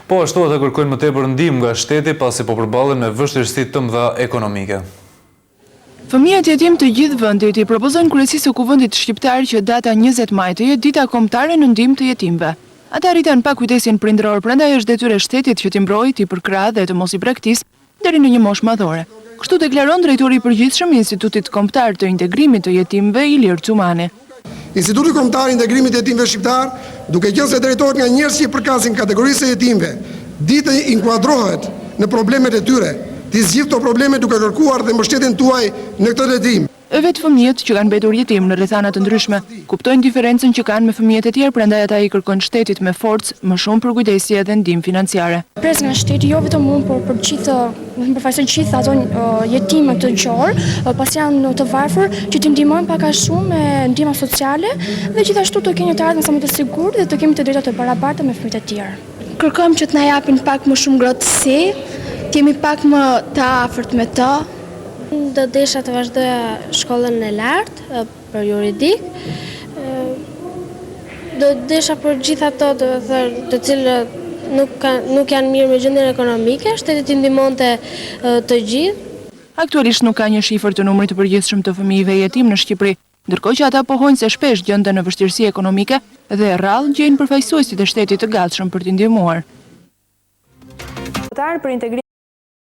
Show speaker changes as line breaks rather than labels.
Po ashtu ata kërkojnë më tepër ndihmë nga shteti pasi po përballen me vështirësi të mëdha ekonomike.
Fëmijët jetim të gjithë vendit i propozojnë Kryesisë së Kuvendit Shqiptar që data 20 maj të jetë dita kombëtare në ndihmë të jetimëve. Ata rritan pa kujdesin prindëror, prandaj është detyrë e shtetit që t'i mbrojë, t'i përkrahë dhe të mos i braktisë deri në një moshë madhore. Kështu deklaron drejtori i përgjithshëm i Institutit Kombëtar të Integrimit të Jetimëve, Ilir Cumani.
Instituti Kombëtar i Integrimit të Jetimëve Shqiptar, duke qenë se drejtohet nga njerëz që përkasin kategorisë së jetimëve, ditë inkuadrohet në problemet e tyre. Ti zgjidh këto probleme duke kërkuar dhe mbështetjen tuaj në këtë drejtim.
Vetë fëmijët që kanë mbetur jetim në rrethana të ndryshme kuptojnë diferencën që kanë me fëmijët e tjerë, prandaj ata i kërkojnë shtetit me forcë më shumë përkujdesje dhe ndihmë financiare.
Pres nga shteti jo vetëm unë, por për gjithë ato jetime të gjorë, pas janë të varfër, që t'i ndihmojnë pak a shumë me ndihma sociale dhe gjithashtu të kenë një të ardhmë sa më të sigurt dhe të kemi të drejtat të barabarta me fëmijët e tjerë.
Kërkojmë që të na japin pak më shumë ngrohtësi, të jemi pak më të afërt me to.
Do desha të vazhdoja shkollën e lartë për juridik. Do desha për gjithë ato të cilët nuk janë mirë me gjendjen ekonomike, shteti t'i ndihmonte të gjithë.
Aktualisht nuk ka një shifër të numrit të përgjithshëm të fëmijëve jetim në Shqipëri, ndërkohë që ata pohojnë se shpesh gjenden në vështirësi ekonomike dhe rrallë gjejnë përfaqësuesit e shtetit të gatshëm për t'i ndihmuar.